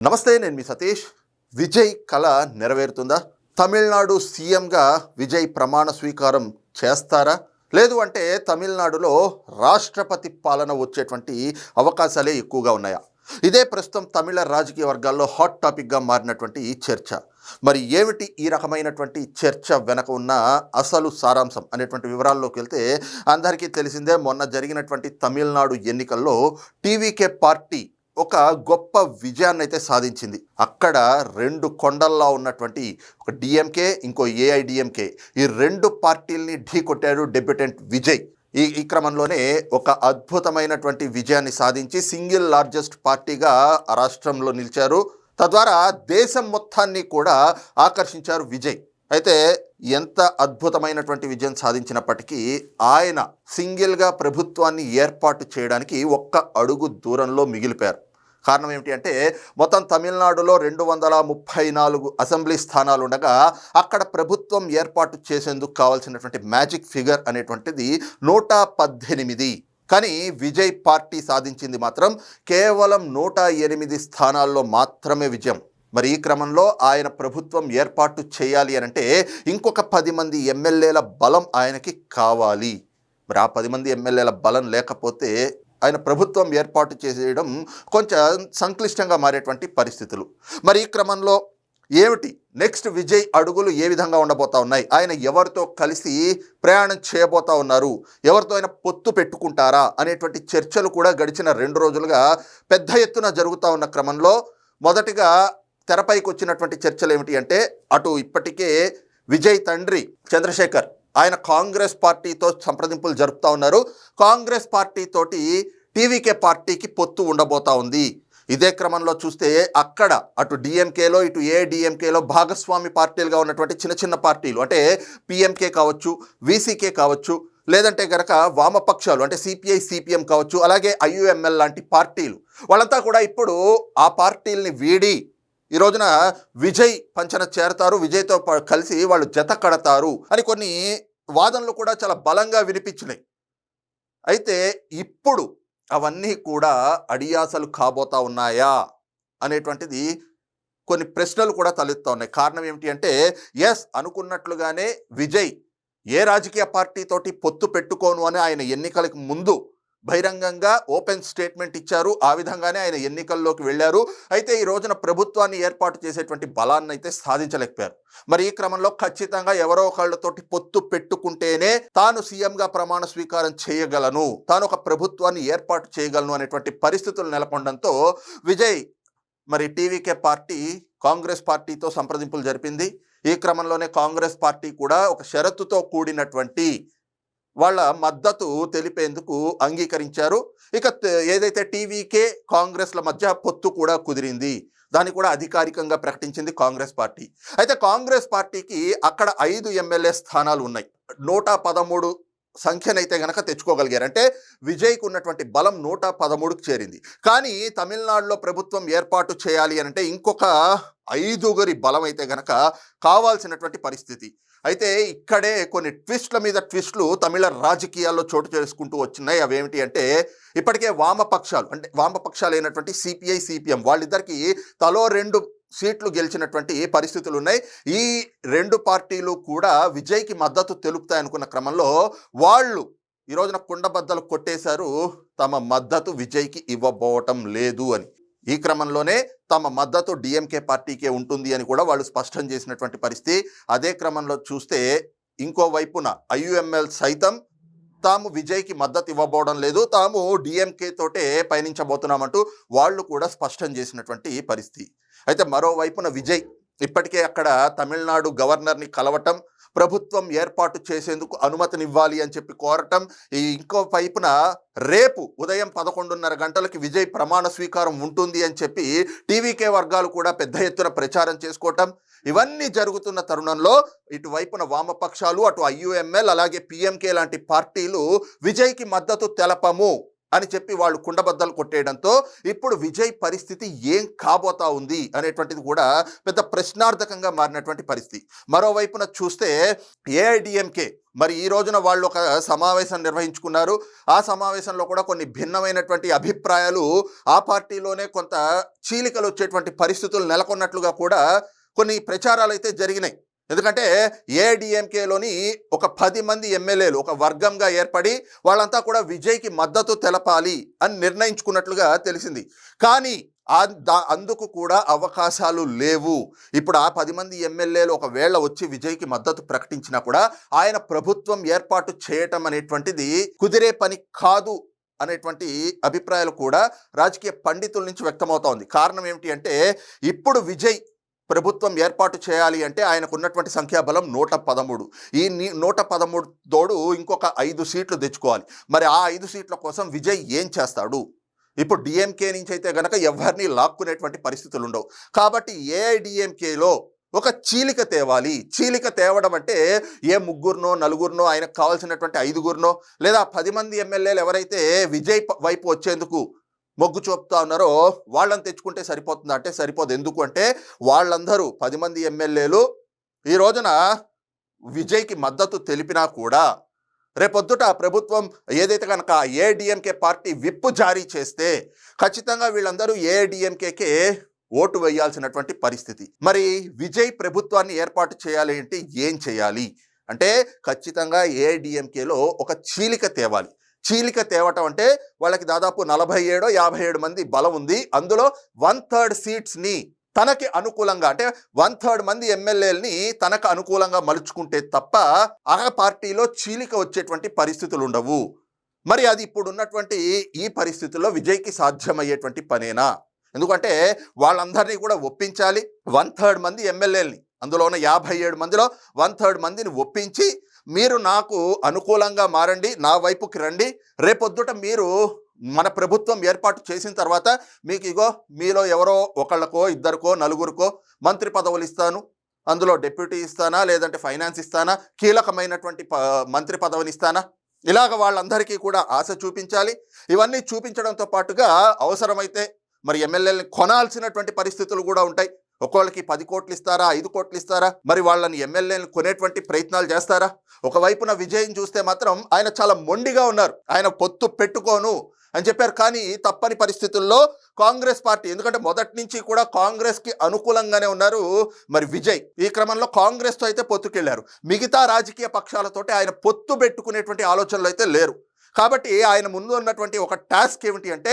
నమస్తే, నేను మీ సతీష్. విజయ్ కళ నెరవేరుతుందా? తమిళనాడు సీఎంగా విజయ్ ప్రమాణ స్వీకారం చేస్తారా? లేదు అంటే తమిళనాడులో రాష్ట్రపతి పాలన వచ్చేటువంటి అవకాశాలే ఎక్కువగా ఉన్నాయా? ఇదే ప్రస్తుతం తమిళ రాజకీయ వర్గాల్లో హాట్ టాపిక్గా మారినటువంటి ఈ చర్చ. మరి ఏమిటి ఈ రకమైనటువంటి చర్చ వెనక ఉన్న అసలు సారాంశం అనేటువంటి వివరాల్లోకి వెళ్తే అందరికీ తెలిసిందే, మొన్న జరిగినటువంటి తమిళనాడు ఎన్నికల్లో టీవీకే పార్టీ ఒక గొప్ప విజయాన్ని అయితే సాధించింది. అక్కడ రెండు కొండల్లో ఉన్నటువంటి ఒక డిఎంకే, ఇంకో ఏఐడిఎంకే, ఈ రెండు పార్టీల్ని ఢీ కొట్టారు డెబ్యూటెంట్ విజయ్. ఈ క్రమంలోనే ఒక అద్భుతమైనటువంటి విజయాన్ని సాధించి సింగిల్ లార్జెస్ట్ పార్టీగా ఆ రాష్ట్రంలో నిలిచారు. తద్వారా దేశం మొత్తాన్ని కూడా ఆకర్షించారు విజయ్. అయితే ఎంత అద్భుతమైనటువంటి విజయం సాధించినప్పటికీ ఆయన సింగిల్గా ప్రభుత్వాన్ని ఏర్పాటు చేయడానికి ఒక్క అడుగు దూరంలో మిగిలిపోయారు. కారణం ఏమిటి అంటే, మొత్తం తమిళనాడులో 234 అసెంబ్లీ స్థానాలు ఉండగా అక్కడ ప్రభుత్వం ఏర్పాటు చేసేందుకు కావాల్సినటువంటి మ్యాజిక్ ఫిగర్ అనేటువంటిది 118. కానీ విజయ్ పార్టీ సాధించింది మాత్రం కేవలం 108 స్థానాల్లో మాత్రమే విజయం. మరి ఈ క్రమంలో ఆయన ప్రభుత్వం ఏర్పాటు చేయాలి అనంటే ఇంకొక 10 మంది ఎమ్మెల్యేల బలం ఆయనకి కావాలి. మరి ఆ 10 మంది ఎమ్మెల్యేల బలం లేకపోతే ఆయన ప్రభుత్వం ఏర్పాటు చేయడం కొంచెం సంక్లిష్టంగా మారేటువంటి పరిస్థితులు. మరి ఈ క్రమంలో ఏమిటి నెక్స్ట్ విజయ్ అడుగులు ఏ విధంగా ఉండబోతా ఉన్నాయి? ఆయన ఎవరితో కలిసి ప్రయాణం చేయబోతా ఉన్నారు? ఎవరితో ఆయన పొత్తు పెట్టుకుంటారా అనేటువంటి చర్చలు కూడా గడిచిన 2 రోజులుగా పెద్ద ఎత్తున జరుగుతూ ఉన్న క్రమంలో మొదటిగా తెరపైకి వచ్చినటువంటి చర్చలు ఏమిటి అంటే, అటు ఇప్పటికే విజయ్ తండ్రి చంద్రశేఖర్ ఆయన కాంగ్రెస్ పార్టీతో సంప్రదింపులు జరుపుతూ ఉన్నారు. కాంగ్రెస్ పార్టీతోటి టీవీకే పార్టీకి పొత్తు ఉండబోతా ఉంది. ఇదే క్రమంలో చూస్తే అక్కడ అటు డిఎంకేలో ఇటు ఏఐడిఎంకేలో భాగస్వామి పార్టీలుగా ఉన్నటువంటి చిన్న చిన్న పార్టీలు, అంటే పిఎంకే కావచ్చు, వీసీకే కావచ్చు, లేదంటే గనక వామపక్షాలు అంటే సిపిఐ సిపిఎం కావచ్చు, అలాగే ఐయుఎంఎల్ లాంటి పార్టీలు, వాళ్ళంతా కూడా ఇప్పుడు ఆ పార్టీల్ని వీడి ఈ రోజున విజయ్ పంచన చేరతారు, విజయ్తో కలిసి వాళ్ళు జత కడతారు అని కొన్ని వాదనలు కూడా చాలా బలంగా వినిపించినాయి. అయితే ఇప్పుడు అవన్నీ కూడా అడియాసలు కాబోతా ఉన్నాయా అనేటువంటిది కొన్ని ప్రశ్నలు కూడా తలెత్తా ఉన్నాయి. కారణం ఏమిటి అంటే, ఎస్ అనుకున్నట్లుగానే విజయ్ ఏ రాజకీయ పార్టీతోటి పొత్తు పెట్టుకోను అని ఆయన ఎన్నికలకు ముందు బహిరంగంగా ఓపెన్ స్టేట్మెంట్ ఇచ్చారు. ఆ విధంగానే ఆయన ఎన్నికల్లోకి వెళ్ళారు. అయితే ఈ రోజున ప్రభుత్వాన్ని ఏర్పాటు చేసేటువంటి బలాన్ని అయితే సాధించలేకపోయారు. మరి ఈ క్రమంలో ఖచ్చితంగా ఎవరో ఒకళ్ళతోటి పొత్తు పెట్టుకుంటేనే తాను సీఎంగా ప్రమాణ స్వీకారం చేయగలను, తాను ఒక ప్రభుత్వాన్ని ఏర్పాటు చేయగలను అనేటువంటి పరిస్థితులు నెలకొనడంతో విజయ్ మరి టీవీకే పార్టీ కాంగ్రెస్ పార్టీతో సంప్రదింపులు జరిపింది. ఈ క్రమంలోనే కాంగ్రెస్ పార్టీ కూడా ఒక షరతుతో కూడినటువంటి వాళ్ళ మద్దతు తెలిపేందుకు అంగీకరించారు. ఇక ఏదైతే టీవీకే కాంగ్రెస్ల మధ్య పొత్తు కూడా కుదిరింది, దాన్ని కూడా అధికారికంగా ప్రకటించింది కాంగ్రెస్ పార్టీ. అయితే కాంగ్రెస్ పార్టీకి అక్కడ 5 ఎమ్మెల్యే స్థానాలు ఉన్నాయి. 113 సంఖ్యనైతే గనక తెచ్చుకోగలిగారు. అంటే విజయ్కు ఉన్నటువంటి బలం 113కు చేరింది. కానీ తమిళనాడులో ప్రభుత్వం ఏర్పాటు చేయాలి అంటే ఇంకొక 5గురి బలం అయితే గనక కావాల్సినటువంటి పరిస్థితి. అయితే ఇక్కడే కొన్ని ట్విస్ట్ల మీద ట్విస్టులు తమిళ రాజకీయాల్లో చోటు చేసుకుంటూ వచ్చినాయి. అవేమిటి అంటే, ఇప్పటికే వామపక్షాలు అంటే వామపక్షాలు అయినటువంటి సిపిఐ సిపిఎం వాళ్ళిద్దరికి తలో 2 సీట్లు గెలిచినటువంటి పరిస్థితులు ఉన్నాయి. ఈ 2 పార్టీలు కూడా విజయ్కి మద్దతు తెలుపుతాయనుకున్న క్రమంలో వాళ్ళు ఈ రోజున కుండబద్దలు కొట్టేశారు, తమ మద్దతు విజయ్కి ఇవ్వబోవటం లేదు అని. ఈ క్రమంలోనే తమ మద్దతు డిఎంకే పార్టీకే ఉంటుంది అని కూడా వాళ్ళు స్పష్టం చేసినటువంటి పరిస్థితి. అదే క్రమంలో చూస్తే ఇంకోవైపున ఐయుఎంఎల్ సైతం తాము విజయ్కి మద్దతు ఇవ్వబోవడం లేదు, తాము డిఎంకే తోటే పయనించబోతున్నామంటూ వాళ్ళు కూడా స్పష్టం చేసినటువంటి పరిస్థితి. అయితే మరోవైపున విజయ్ ఇప్పటికే అక్కడ తమిళనాడు గవర్నర్ని కలవటం, ప్రభుత్వం ఏర్పాటు చేసేందుకు అనుమతినివ్వాలి అని చెప్పి కోరటం, ఇంకో వైపున రేపు ఉదయం 11:30 గంటలకి విజయ్ ప్రమాణ స్వీకారం ఉంటుంది అని చెప్పి టీవీకే వర్గాలు కూడా పెద్ద ఎత్తున ప్రచారం చేసుకోవటం, ఇవన్నీ జరుగుతున్న తరుణంలో ఇటువైపున వామపక్షాలు, అటు ఐయుఎంఎల్ అలాగే పిఎంకే లాంటి పార్టీలు విజయ్కి మద్దతు తెలపము, అని చెప్పి వాళ్ళు కుండబద్దలు కొట్టేయడంతో ఇప్పుడు విజయ్ పరిస్థితి ఏం కాబోతా ఉంది అనేటువంటిది కూడా పెద్ద ప్రశ్నార్థకంగా మారినటువంటి పరిస్థితి. మరోవైపున చూస్తే ఏఐడిఎంకే మరి ఈ రోజున వాళ్ళు ఒక సమావేశం నిర్వహించుకున్నారు. ఆ సమావేశంలో కూడా కొన్ని భిన్నమైనటువంటి అభిప్రాయాలు, ఆ పార్టీలోనే కొంత చీలికలు వచ్చేటువంటి పరిస్థితులు నెలకొన్నట్లుగా కూడా కొన్ని ప్రచారాలు అయితే జరిగినాయి. ఎందుకంటే ఏఐడిఎంకేలోని ఒక 10 మంది ఎమ్మెల్యేలు ఒక వర్గంగా ఏర్పడి వాళ్ళంతా కూడా విజయ్కి మద్దతు తెలపాలి అని నిర్ణయించుకున్నట్లుగా తెలిసింది. కానీ అందుకు కూడా అవకాశాలు లేవు. ఇప్పుడు ఆ 10 మంది ఎమ్మెల్యేలు ఒకవేళ వచ్చి విజయ్కి మద్దతు ప్రకటించినా కూడా ఆయన ప్రభుత్వం ఏర్పాటు చేయటం అనేటువంటిది కుదిరే పని కాదు అనేటువంటి అభిప్రాయాలు కూడా రాజకీయ పండితుల నుంచి వ్యక్తమవుతోంది. కారణం ఏమిటి అంటే ఇప్పుడు విజయ్ ప్రభుత్వం ఏర్పాటు చేయాలి అంటే ఆయనకు ఉన్నటువంటి సంఖ్యాబలం 113. ఈ 113 తోడు ఇంకొక 5 సీట్లు తెచ్చుకోవాలి. మరి ఆ 5 సీట్ల కోసం విజయ్ ఏం చేస్తాడు? ఇప్పుడు డిఎంకే నుంచి అయితే గనక ఎవరిని లాక్కునేటువంటి పరిస్థితులు ఉండవు. కాబట్టి ఏఐడిఎంకేలో ఒక చీలిక తేవాలి. చీలిక తేవడం అంటే ఏ 3 4 ఆయనకు కావాల్సినటువంటి 5 లేదా 10 మంది ఎమ్మెల్యేలు ఎవరైతే విజయ్ వైపు వచ్చేందుకు మొగ్గు చూపుతా ఉన్నారో వాళ్ళని తెచ్చుకుంటే సరిపోతుందా అంటే సరిపోదు. ఎందుకు అంటే వాళ్ళందరూ 10 మంది ఎమ్మెల్యేలు ఈ రోజున విజయ్కి మద్దతు తెలిపినా కూడా రేపొద్దుట ప్రభుత్వం ఏదైతే కనుక ఏఐడిఎంకే పార్టీ విప్ జారీ చేస్తే ఖచ్చితంగా వీళ్ళందరూ ఏఐడిఎంకేకే ఓటు వేయాల్సినటువంటి పరిస్థితి. మరి విజయ్ ప్రభుత్వాన్ని ఏర్పాటు చేయాలి అంటే ఏం చేయాలి అంటే ఖచ్చితంగా ఏఐడిఎంకేలో ఒక చీలిక తేవాలి. చీలిక తేవటం అంటే వాళ్ళకి దాదాపు 47 మంది బలం ఉంది. అందులో 1/3 సీట్స్ని తనకి అనుకూలంగా అంటే 1/3 మంది ఎమ్మెల్యేలని తనకు అనుకూలంగా మలుచుకుంటే తప్ప ఆ పార్టీలో చీలిక వచ్చేటువంటి పరిస్థితులు ఉండవు. మరి అది ఇప్పుడు ఉన్నటువంటి ఈ పరిస్థితుల్లో విజయ్కి సాధ్యమయ్యేటువంటి పనేనా? ఎందుకంటే వాళ్ళందరినీ కూడా ఒప్పించాలి. 1/3 మంది ఎమ్మెల్యేలని, అందులో ఉన్న 57 మందిలో 1/3 మందిని ఒప్పించి మీరు నాకు అనుకూలంగా మారండి, నా వైపుకి రండి, రేపొద్దుట మీరు మన ప్రభుత్వం ఏర్పాటు చేసిన తర్వాత మీకు ఇగో మీలో ఎవరో ఒకళ్ళకో 2కో 4కో మంత్రి పదవులు ఇస్తాను, అందులో డిప్యూటీ ఇస్తానా లేదంటే ఫైనాన్స్ ఇస్తానా, కీలకమైనటువంటి మంత్రి పదవిని ఇస్తానా, ఇలాగ వాళ్ళందరికీ కూడా ఆశ చూపించాలి. ఇవన్నీ చూపించడంతో పాటుగా అవసరమైతే మరి ఎమ్మెల్యేలని కొనాల్సినటువంటి పరిస్థితులు కూడా ఉంటాయి. ఒక్కొక్కరికి 10 కోట్లు ఇస్తారా, 5 కోట్లు ఇస్తారా, మరి వాళ్ళని ఎమ్మెల్యేలను కొనేటువంటి ప్రయత్నాలు చేస్తారా? ఒకవైపున విజయం చూస్తే మాత్రం ఆయన చాలా మొండిగా ఉన్నారు. ఆయన పొత్తు పెట్టుకోను అని చెప్పారు. కానీ తప్పని పరిస్థితుల్లో కాంగ్రెస్ పార్టీ, ఎందుకంటే మొదటి నుంచి కూడా కాంగ్రెస్కి అనుకూలంగానే ఉన్నారు మరి విజయ్. ఈ క్రమంలో కాంగ్రెస్తో అయితే పొత్తుకెళ్లారు. మిగతా రాజకీయ పక్షాలతోటి ఆయన పొత్తు పెట్టుకునేటువంటి ఆలోచనలు అయితే లేరు. కాబట్టి ఆయన ముందు ఉన్నటువంటి ఒక టాస్క్ ఏమిటి అంటే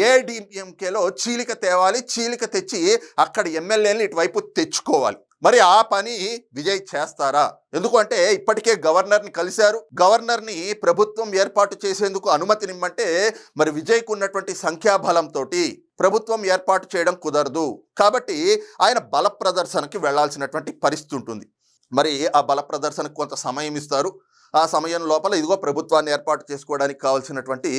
ఏఐడిఎంకేలో చీలిక తేవాలి. చీలిక తెచ్చి అక్కడ ఎమ్మెల్యేలను ఇటువైపు తెచ్చుకోవాలి. మరి ఆ పని విజయ్ చేస్తారా? ఎందుకంటే ఇప్పటికే గవర్నర్ని కలిశారు. గవర్నర్ని ప్రభుత్వం ఏర్పాటు చేసేందుకు అనుమతినిమ్మంటే మరి విజయ్కు ఉన్నటువంటి సంఖ్యాబలంతో ప్రభుత్వం ఏర్పాటు చేయడం కుదరదు. కాబట్టి ఆయన బల ప్రదర్శనకి వెళ్లాల్సినటువంటి పరిస్థితి ఉంటుంది. మరి ఆ బల ప్రదర్శనకు కొంత సమయం ఇస్తారు. ఆ సమయం లోపల ఇదిగో ప్రభుత్వాన్ని ఏర్పాటు చేసుకోవడానికి కావాల్సినటువంటి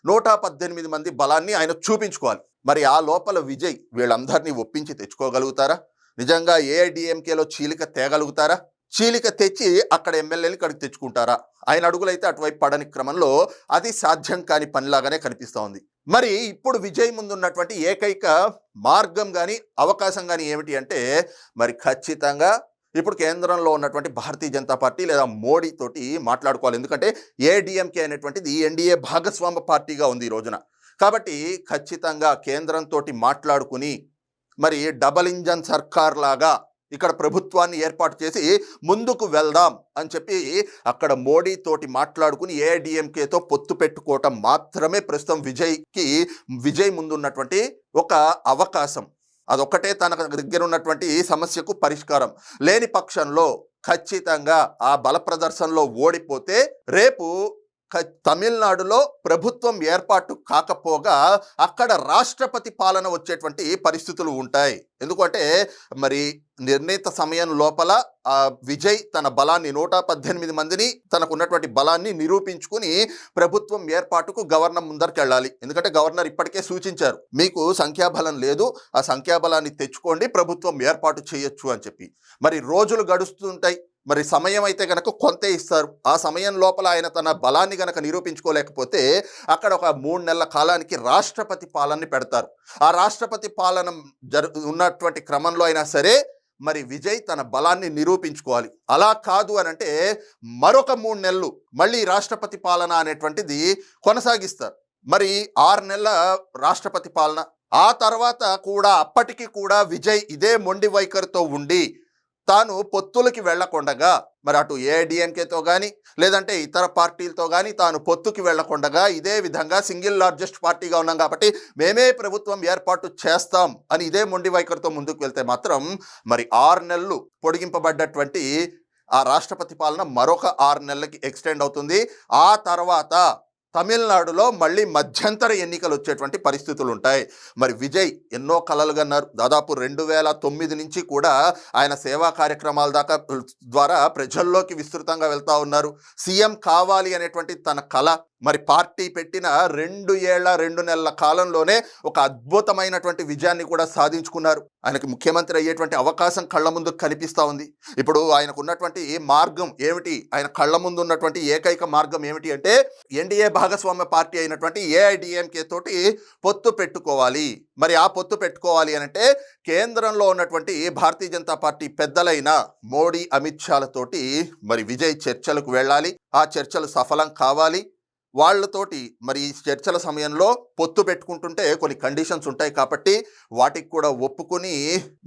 118 మంది బలాన్ని ఆయన చూపించుకోవాలి. మరి ఆ లోపల విజయ్ వీళ్ళందరినీ ఒప్పించి తెచ్చుకోగలుగుతారా? నిజంగా ఏఐడిఎంకేలో చీలిక తేగలుగుతారా? చీలిక తెచ్చి అక్కడ ఎమ్మెల్యేలు ఇక్కడికి తెచ్చుకుంటారా? ఆయన అడుగులైతే అటువైపు పడని క్రమంలో అది సాధ్యం కాని పనిలాగానే కనిపిస్తూ ఉంది. మరి ఇప్పుడు విజయ్ ముందున్నటువంటి ఏకైక మార్గం కానీ అవకాశం కానీ ఏమిటి అంటే మరి ఖచ్చితంగా ఇప్పుడు కేంద్రంలో ఉన్నటువంటి భారతీయ జనతా పార్టీ లేదా మోడీ తోటి మాట్లాడుకోవాలి. ఎందుకంటే ఏఐడిఎంకే అనేటువంటిది ఎన్డీఏ భాగస్వామ్య పార్టీగా ఉంది ఈ రోజున. కాబట్టి ఖచ్చితంగా కేంద్రంతో మాట్లాడుకుని మరి డబల్ ఇంజన్ సర్కార్ లాగా ఇక్కడ ప్రభుత్వాన్ని ఏర్పాటు చేసి ముందుకు వెళ్దాం అని చెప్పి అక్కడ మోడీ తోటి మాట్లాడుకుని ఏఐడిఎంకేతో పొత్తు పెట్టుకోవటం మాత్రమే ప్రస్తుతం విజయ్ ముందున్నటువంటి ఒక అవకాశం. అదొక్కటే తన దగ్గర ఉన్నటువంటి సమస్యకు పరిష్కారం. లేని పక్షంలో ఖచ్చితంగా ఆ బల ప్రదర్శనలో ఓడిపోతే రేపు తమిళనాడులో ప్రభుత్వం ఏర్పాటు కాకపోగా అక్కడ రాష్ట్రపతి పాలన వచ్చేటువంటి పరిస్థితులు ఉంటాయి. ఎందుకంటే మరి నిర్ణీత సమయం లోపల విజయ్ తన బలాన్ని 118 మందిని తనకున్నటువంటి బలాన్ని నిరూపించుకుని ప్రభుత్వం ఏర్పాటుకు గవర్నర్ ముందరికి వెళ్ళాలి. ఎందుకంటే గవర్నర్ ఇప్పటికే సూచించారు, మీకు సంఖ్యాబలం లేదు, ఆ సంఖ్యాబలాన్ని తెచ్చుకోండి, ప్రభుత్వం ఏర్పాటు చేయొచ్చు అని చెప్పి. మరి రోజులు గడుస్తుంటాయి. మరి సమయం అయితే గనక కొంతే ఇస్తారు. ఆ సమయం లోపల ఆయన తన బలాన్ని గనక నిరూపించుకోలేకపోతే అక్కడ ఒక 3 నెలల కాలానికి రాష్ట్రపతి పాలనని పెడతారు. ఆ రాష్ట్రపతి పాలన ఉన్నటువంటి క్రమంలో అయినా సరే మరి విజయ్ తన బలాన్ని నిరూపించుకోవాలి. అలా కాదు అనంటే మరొక 3 నెలలు మళ్ళీ రాష్ట్రపతి పాలన అనేటువంటిది కొనసాగిస్తారు. మరి 6 నెలల రాష్ట్రపతి పాలన. ఆ తర్వాత కూడా అప్పటికి కూడా విజయ్ ఇదే మొండి వైఖరితో ఉండి తాను పొత్తులకి వెళ్లకుండగా మరి అటు ఏఐడిఎంకేతో కానీ లేదంటే ఇతర పార్టీలతో కానీ తాను పొత్తుకి వెళ్లకుండగా ఇదే విధంగా సింగిల్ లార్జెస్ట్ పార్టీగా ఉన్నాం కాబట్టి మేమే ప్రభుత్వం ఏర్పాటు చేస్తాం అని ఇదే మొండి వైఖరితో ముందుకు వెళ్తే మాత్రం మరి 6 నెలలు పొడిగింపబడ్డటువంటి ఆ రాష్ట్రపతి పాలన మరొక 6 నెలలకి ఎక్స్టెండ్ అవుతుంది. ఆ తర్వాత తమిళనాడులో మళ్ళీ మధ్యంతర ఎన్నికలు వచ్చేటువంటి పరిస్థితులు ఉంటాయి. మరి విజయ్ ఎన్నో కలలు కన్నారు. దాదాపు 2009 నుంచి కూడా ఆయన సేవా కార్యక్రమాల దాకా ద్వారా ప్రజల్లోకి విస్తృతంగా వెళ్తా ఉన్నారు. సీఎం కావాలి అనేటువంటి తన కళ మరి పార్టీ పెట్టిన 2 ఏళ్ల 2 నెలల కాలంలోనే ఒక అద్భుతమైనటువంటి విజయాన్ని కూడా సాధించుకున్నారు. ఆయనకి ముఖ్యమంత్రి అయ్యేటువంటి అవకాశం కళ్ళ ముందు కనిపిస్తూ ఉంది. ఇప్పుడు ఆయనకు ఉన్నటువంటి మార్గం ఏమిటి, ఆయన కళ్ళ ముందు ఉన్నటువంటి ఏకైక మార్గం ఏమిటి అంటే ఎన్డీఏ భాగస్వామ్య పార్టీ అయినటువంటి ఏఐడిఎంకే తోటి పొత్తు పెట్టుకోవాలి. మరి ఆ పొత్తు పెట్టుకోవాలి అనంటే కేంద్రంలో ఉన్నటువంటి భారతీయ జనతా పార్టీ పెద్దలైన మోడీ, అమిత్ షాలతోటి మరి విజయ్ చర్చలకు వెళ్ళాలి. ఆ చర్చలు సఫలం కావాలి. వాళ్ళతోటి మరి ఈ చర్చల సమయంలో పొత్తు పెట్టుకుంటుంటే కొన్ని కండిషన్స్ ఉంటాయి కాబట్టి వాటికి కూడా ఒప్పుకొని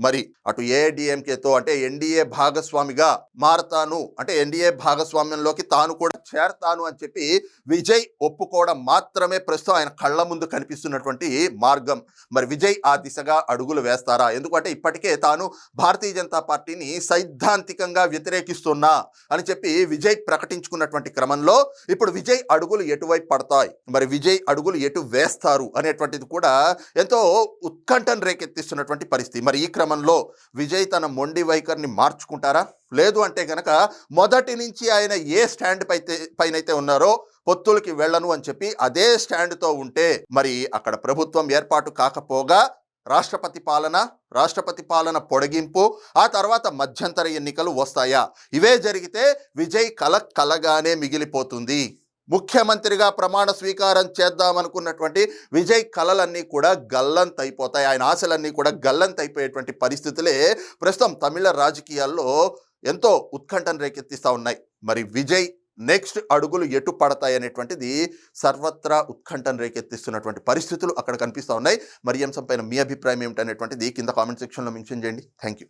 మరి అటు ఏఐడిఎంకేతో అంటే ఎన్డీఏ భాగస్వామిగా మారతాను అంటే ఎన్డీఏ భాగస్వామ్యంలోకి తాను కూడా చేరతాను అని చెప్పి విజయ్ ఒప్పుకోవడం మాత్రమే ప్రస్తుతం ఆయన కళ్ళ ముందు కనిపిస్తున్నటువంటి మార్గం. మరి విజయ్ ఆ దిశగా అడుగులు వేస్తారా? ఎందుకంటే ఇప్పటికే తాను భారతీయ జనతా పార్టీని సైద్ధాంతికంగా వ్యతిరేకిస్తున్నా అని చెప్పి విజయ్ ప్రకటించుకున్నటువంటి క్రమంలో ఇప్పుడు విజయ్ అడుగులు ఎటువైపు పడతాయి, మరి విజయ్ అడుగులు ఎటు వేస్తారు అనేటువంటిది కూడా ఎంతో ఉత్కంఠను రేకెత్తిస్తున్నటువంటి పరిస్థితి. మరి ఈ క్రమంలో విజయ్ తన మొండి వైఖరిని మార్చుకుంటారా? లేదు అంటే గనక మొదటి నుంచి ఆయన ఏ స్టాండ్ పైనైతే ఉన్నారో పొత్తులకి వెళ్ళను అని చెప్పి అదే స్టాండ్తో ఉంటే మరి అక్కడ ప్రభుత్వం ఏర్పాటు కాకపోగా రాష్ట్రపతి పాలన పొడిగింపు, ఆ తర్వాత మధ్యంతర ఎన్నికలు వస్తాయా? ఇవే జరిగితే విజయ్ కలగానే మిగిలిపోతుంది. ముఖ్యమంత్రిగా ప్రమాణ స్వీకారం చేద్దామనుకున్నటువంటి విజయ్ కలలన్నీ కూడా గల్లంతైపోతాయి. ఆయన ఆశలన్నీ కూడా గల్లంతైపోయేటువంటి పరిస్థితులే ప్రస్తుతం తమిళ రాజకీయాల్లో ఎంతో ఉత్కంఠను రేకెత్తిస్తూ ఉన్నాయి. మరి విజయ్ నెక్స్ట్ అడుగులు ఎటు పడతాయి అనేటువంటిది సర్వత్రా ఉత్కంఠను రేకెత్తిస్తున్నటువంటి పరిస్థితులు అక్కడ కనిపిస్తూ ఉన్నాయి. మరి ఈ అంశంపైన మీ అభిప్రాయం ఏమిటనేటువంటిది కింద కామెంట్ సెక్షన్లో మెన్షన్ చేయండి. Thank you.